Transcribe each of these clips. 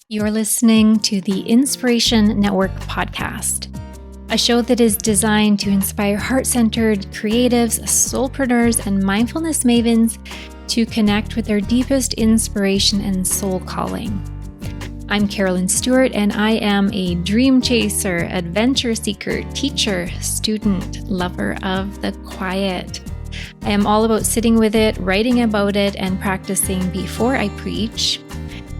You're listening to the Inspiration Network podcast, a show that is designed to inspire heart-centered creatives, soulpreneurs, and mindfulness mavens to connect with their deepest inspiration and soul calling. I'm Carolyn Stewart, and I am a dream chaser, adventure seeker, teacher, student, lover of the quiet. I am all about sitting with it, writing about it, and practicing before I preach.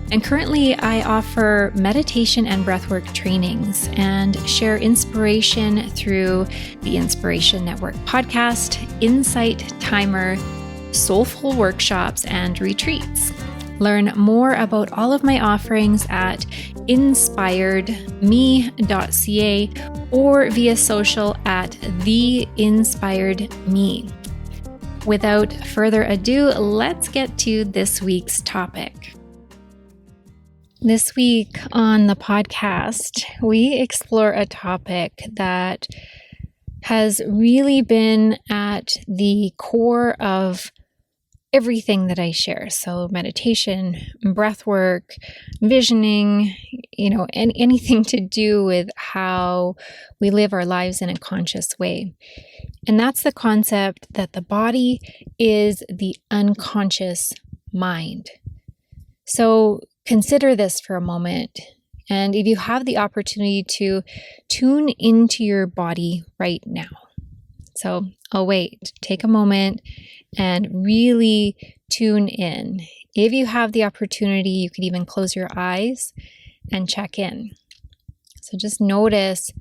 And currently, I offer meditation and breathwork trainings and share inspiration through the Inspiration Network podcast, Insight Timer, soulful workshops, and retreats. Learn more about all of my offerings at inspiredme.ca or via social at theinspiredme. Without further ado, let's get to this week's topic. This week on the podcast, we explore a topic that has really been at the core of everything that I share. So meditation, breathwork, visioning, and anything to do with how we live our lives in a conscious way. And that's the concept that the body is the unconscious mind. So consider this for a moment. And if you have the opportunity to tune into your body right now. So I'll wait, take a moment and really tune in. If you have the opportunity, you could even close your eyes and check in. So just notice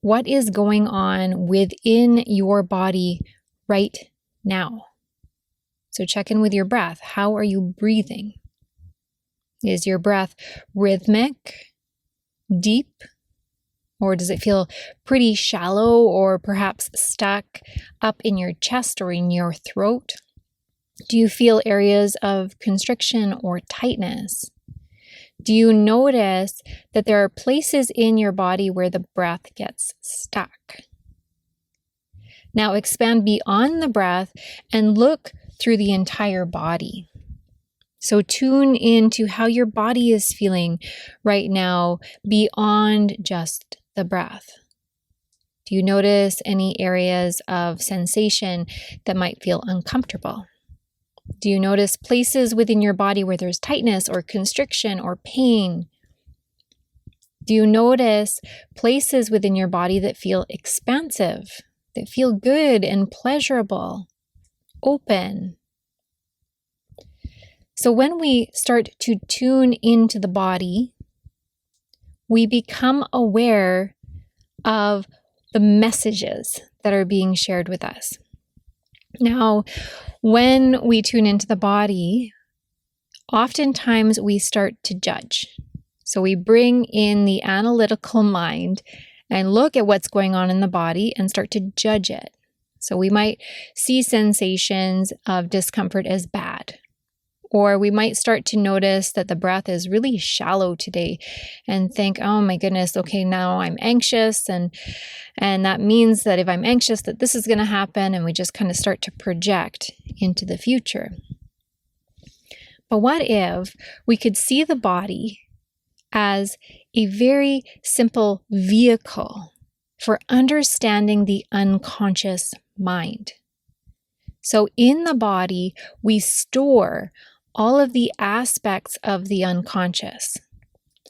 what is going on within your body right now. So check in with your breath. How are you breathing? Is your breath rhythmic, deep, or does it feel pretty shallow or perhaps stuck up in your chest or in your throat? Do you feel areas of constriction or tightness? Do you notice that there are places in your body where the breath gets stuck? Now expand beyond the breath and look through the entire body. So tune into how your body is feeling right now beyond just the breath. Do you notice any areas of sensation that might feel uncomfortable? Do you notice places within your body where there's tightness or constriction or pain? Do you notice places within your body that feel expansive, that feel good and pleasurable, open? So when we start to tune into the body, we become aware of the messages that are being shared with us. Now, when we tune into the body, oftentimes we start to judge. So we bring in the analytical mind and look at what's going on in the body and start to judge it. So we might see sensations of discomfort as bad. Or we might start to notice that the breath is really shallow today and think, oh my goodness, okay, now I'm anxious. And that means that if I'm anxious, that this is going to happen. And we just kind of start to project into the future. But what if we could see the body as a very simple vehicle for understanding the unconscious mind? So in the body, we store all of the aspects of the unconscious.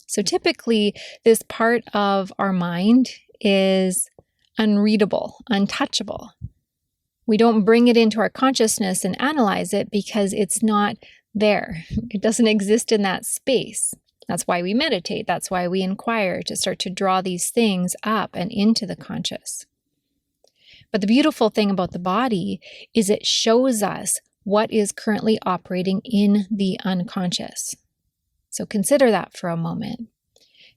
So typically, this part of our mind is unreadable, untouchable. We don't bring it into our consciousness and analyze it because it's not there. It doesn't exist in that space. That's why we meditate. That's why we inquire, to start to draw these things up and into the conscious. But the beautiful thing about the body is it shows us what is currently operating in the unconscious. So consider that for a moment.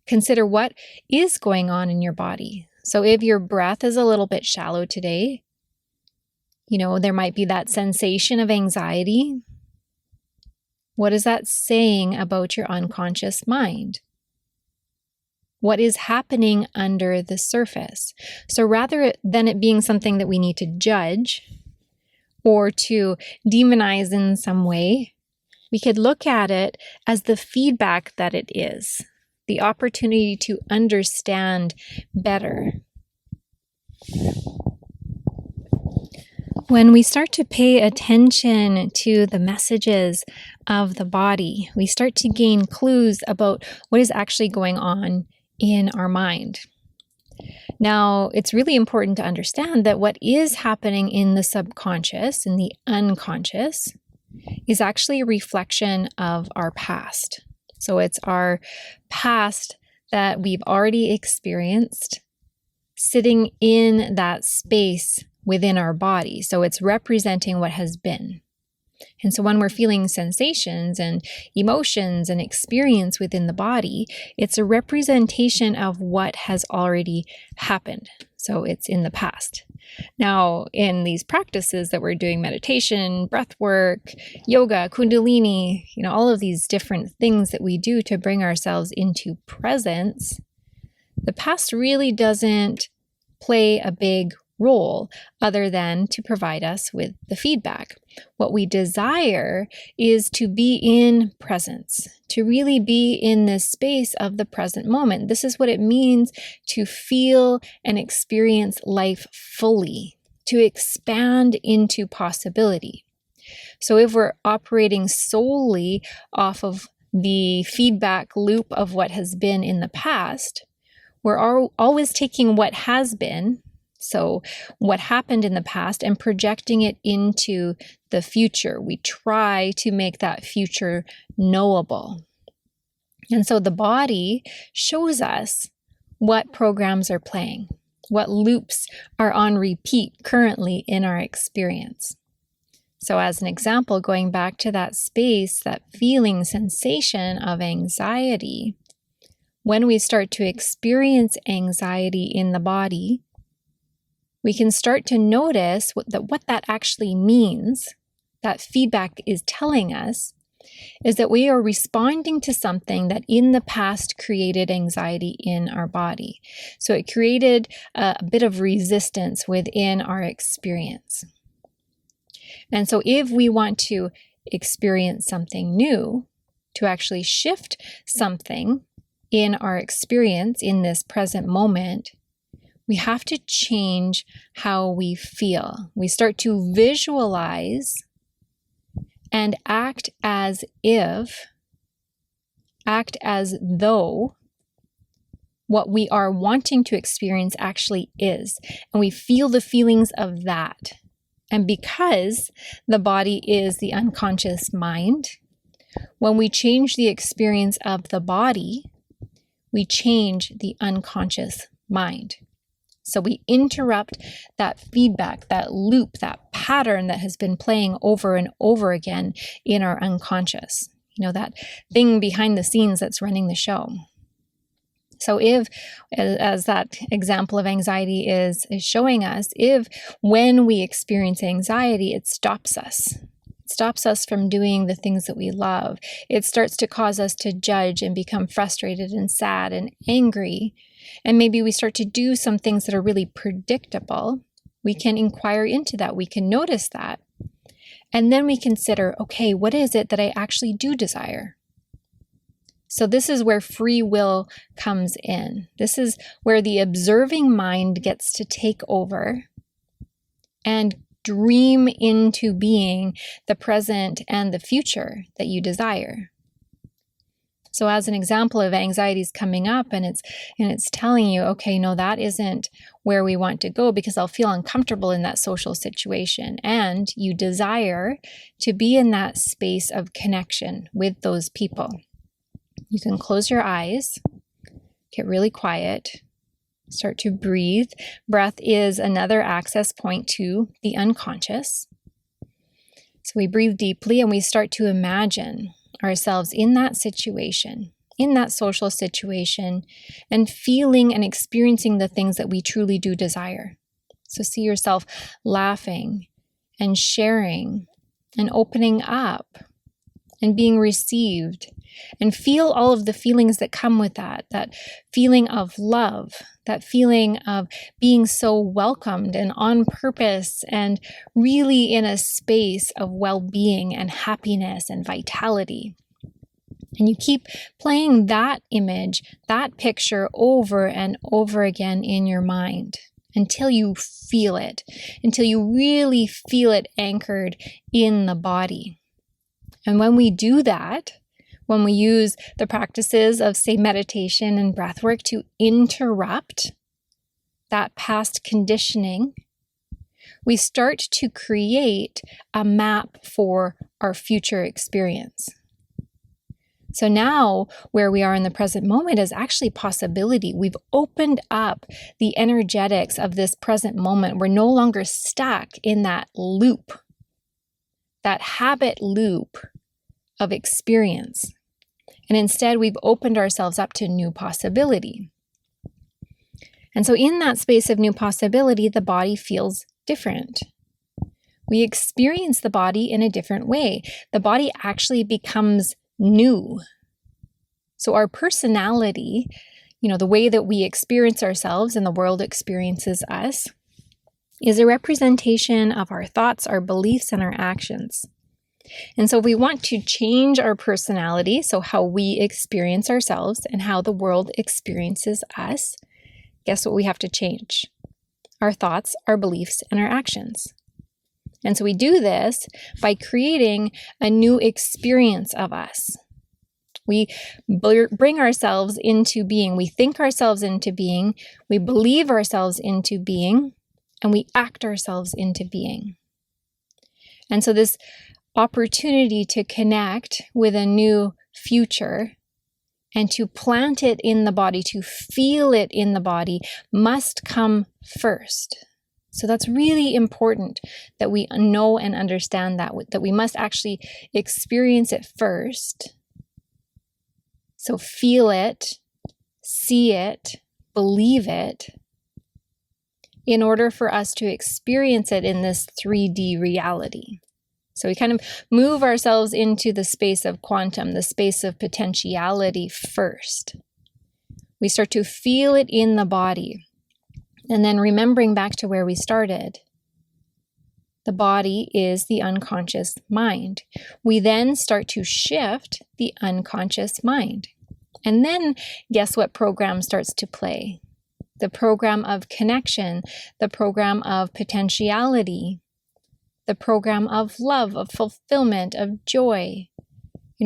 Consider what is going on in your body. So if your breath is a little bit shallow today, there might be that sensation of anxiety. What is that saying about your unconscious mind? What is happening under the surface? So rather than it being something that we need to judge or to demonize in some way, We could look at it as the feedback that it is, the opportunity to understand better. When we start to pay attention to the messages of the body, we start to gain clues about what is actually going on in our mind. Now, it's really important to understand that what is happening in the subconscious, in the unconscious, is actually a reflection of our past. So it's our past that we've already experienced sitting in that space within our body. So it's representing what has been. And so when we're feeling sensations and emotions and experience within the body, it's a representation of what has already happened. So it's in the past. Now, in these practices that we're doing, meditation, breathwork, yoga, kundalini, all of these different things that we do to bring ourselves into presence, the past really doesn't play a big role other than to provide us with the feedback. What we desire is to be in presence, to really be in this space of the present moment. This is what it means to feel and experience life fully, to expand into possibility. So if we're operating solely off of the feedback loop of what has been in the past, we're always taking what has been, so what happened in the past, and projecting it into the future. We try to make that future knowable. And so the body shows us what programs are playing, what loops are on repeat currently in our experience. So as an example, going back to that space, that feeling sensation of anxiety, when we start to experience anxiety in the body, we can start to notice what that actually means, that feedback is telling us, is that we are responding to something that in the past created anxiety in our body. So it created a bit of resistance within our experience. And so if we want to experience something new, to actually shift something in our experience in this present moment, we have to change how we feel. We start to visualize and act as though what we are wanting to experience actually is. And we feel the feelings of that. And because the body is the unconscious mind, when we change the experience of the body, we change the unconscious mind. So we interrupt that feedback, that loop, that pattern that has been playing over and over again in our unconscious. That thing behind the scenes that's running the show. So if, as that example of anxiety is showing us, if when we experience anxiety, it stops us. It stops us from doing the things that we love. It starts to cause us to judge and become frustrated and sad and angry. And maybe we start to do some things that are really predictable. We can inquire into that. We can notice that. And then we consider, okay, what is it that I actually do desire? So this is where free will comes in. This is where the observing mind gets to take over and dream into being the present and the future that you desire. So as an example of anxiety is coming up and it's telling you, okay, no, that isn't where we want to go because I'll feel uncomfortable in that social situation. And you desire to be in that space of connection with those people. You can close your eyes, get really quiet, start to breathe. Breath is another access point to the unconscious. So we breathe deeply and we start to imagine ourselves in that situation, in that social situation, and feeling and experiencing the things that we truly do desire. So see yourself laughing and sharing and opening up and being received and feel all of the feelings that come with that feeling of love, that feeling of being so welcomed and on purpose and really in a space of well-being and happiness and vitality. And you keep playing that image, that picture over and over again in your mind until you feel it, until you really feel it anchored in the body. And when we do that, when we use the practices of, say, meditation and breathwork to interrupt that past conditioning, we start to create a map for our future experience. So now where we are in the present moment is actually possibility. We've opened up the energetics of this present moment. We're no longer stuck in that loop, that habit loop of experience. And instead, we've opened ourselves up to new possibility. And so in that space of new possibility, the body feels different. We experience the body in a different way. The body actually becomes new. So our personality, the way that we experience ourselves and the world experiences us, is a representation of our thoughts, our beliefs, and our actions. And so if we want to change our personality, so how we experience ourselves and how the world experiences us, guess what we have to change? Our thoughts, our beliefs, and our actions. And so we do this by creating a new experience of us. We bring ourselves into being. We think ourselves into being. We believe ourselves into being. And we act ourselves into being. And so this opportunity to connect with a new future and to plant it in the body, to feel it in the body, must come first. So that's really important that we know and understand that we must actually experience it first. So feel it, see it, believe it, in order for us to experience it in this 3D reality. So we kind of move ourselves into the space of quantum, the space of potentiality first. We start to feel it in the body. And then remembering back to where we started, the body is the unconscious mind. We then start to shift the unconscious mind. And then guess what program starts to play? The program of connection, the program of potentiality, the program of love, of fulfillment, of joy.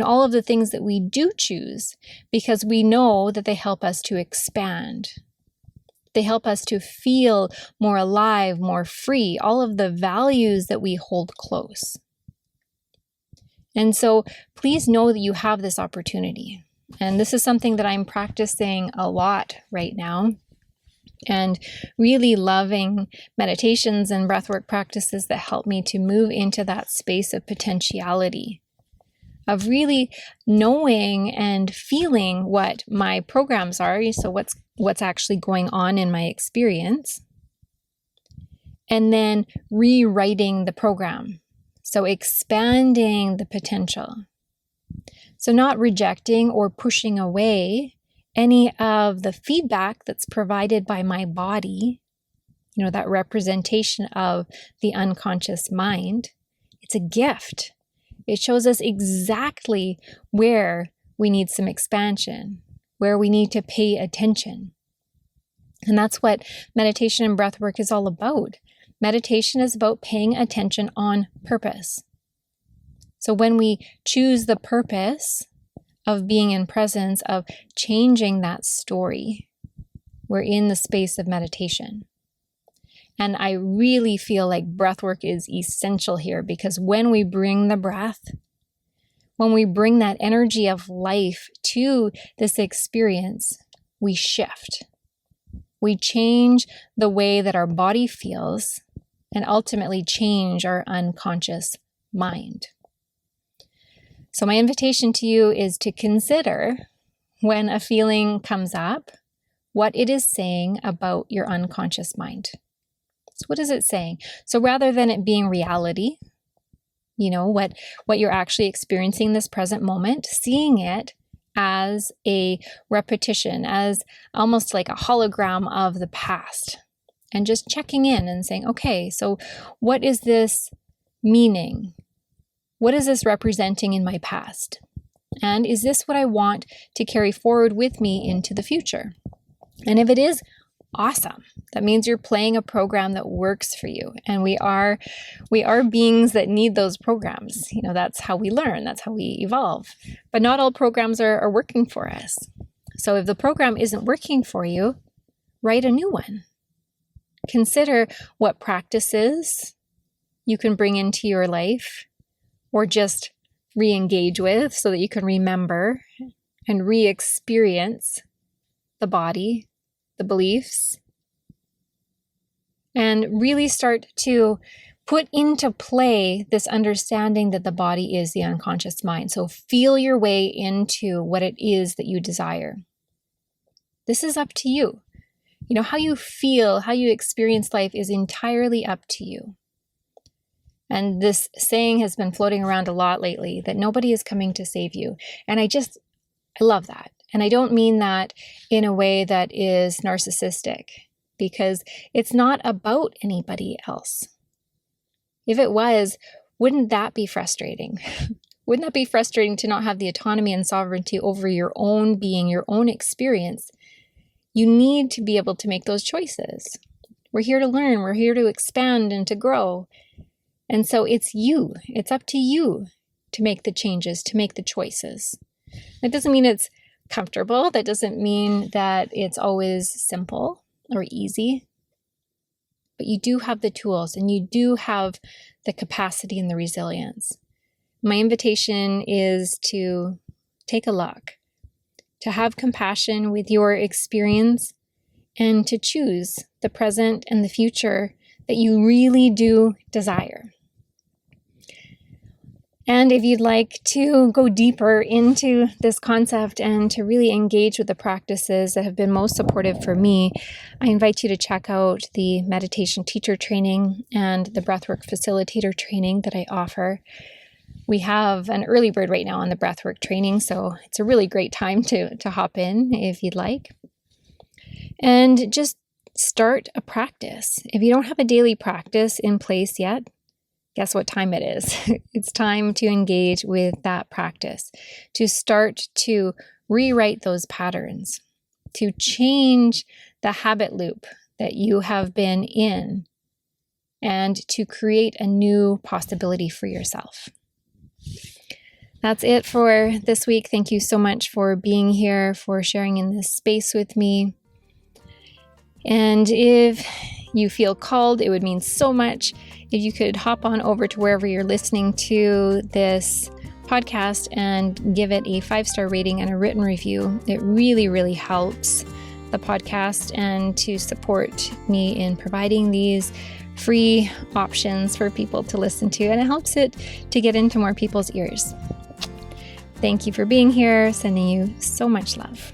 All of the things that we do choose because we know that they help us to expand. They help us to feel more alive, more free, all of the values that we hold close. And so please know that you have this opportunity. And this is something that I'm practicing a lot right now. And really loving meditations and breathwork practices that help me to move into that space of potentiality, of really knowing and feeling what my programs are, so what's actually going on in my experience, and then rewriting the program, so expanding the potential. So not rejecting or pushing away any of the feedback that's provided by my body, that representation of the unconscious mind. It's a gift. It shows us exactly where we need some expansion, where we need to pay attention. And that's what meditation and breathwork is all about. Meditation is about paying attention on purpose. So when we choose the purpose of being in presence, of changing that story, we're in the space of meditation. And I really feel like breathwork is essential here, because when we bring the breath, when we bring that energy of life to this experience, we shift. We change the way that our body feels and ultimately change our unconscious mind. So my invitation to you is to consider, when a feeling comes up, what it is saying about your unconscious mind. So what is it saying? So rather than it being reality, what you're actually experiencing this present moment, seeing it as a repetition, as almost like a hologram of the past, and just checking in and saying, okay, so what is this meaning? What is this representing in my past? And is this what I want to carry forward with me into the future? And if it is, awesome. That means you're playing a program that works for you. And we are beings that need those programs. That's how we learn. That's how we evolve. But not all programs are working for us. So if the program isn't working for you, write a new one. Consider what practices you can bring into your life or just re-engage with so that you can remember and re-experience the body, the beliefs, and really start to put into play this understanding that the body is the unconscious mind. So feel your way into what it is that you desire. This is up to you. How you feel, how you experience life is entirely up to you. And this saying has been floating around a lot lately, that nobody is coming to save you. And I love that. And I don't mean that in a way that is narcissistic, because it's not about anybody else. If it was, wouldn't that be frustrating? Wouldn't that be frustrating to not have the autonomy and sovereignty over your own being, your own experience? You need to be able to make those choices. We're here to learn. We're here to expand and to grow. And so it's you. It's up to you to make the changes, to make the choices. That doesn't mean it's comfortable. That doesn't mean that it's always simple or easy. But you do have the tools and you do have the capacity and the resilience. My invitation is to take a look, to have compassion with your experience, and to choose the present and the future that you really do desire. And if you'd like to go deeper into this concept and to really engage with the practices that have been most supportive for me, I invite you to check out the Meditation Teacher Training and the Breathwork Facilitator Training that I offer. We have an early bird right now on the Breathwork training, so it's a really great time to hop in if you'd like. And just start a practice. If you don't have a daily practice in place yet, guess what time it is? It's time to engage with that practice, to start to rewrite those patterns, to change the habit loop that you have been in, and to create a new possibility for yourself. That's it for this week. Thank you so much for being here, for sharing in this space with me. And if you feel called, it would mean so much if you could hop on over to wherever you're listening to this podcast and give it a 5-star rating and a written review. It really, really helps the podcast and to support me in providing these free options for people to listen to, and it helps it to get into more people's ears. Thank you for being here. Sending you so much love.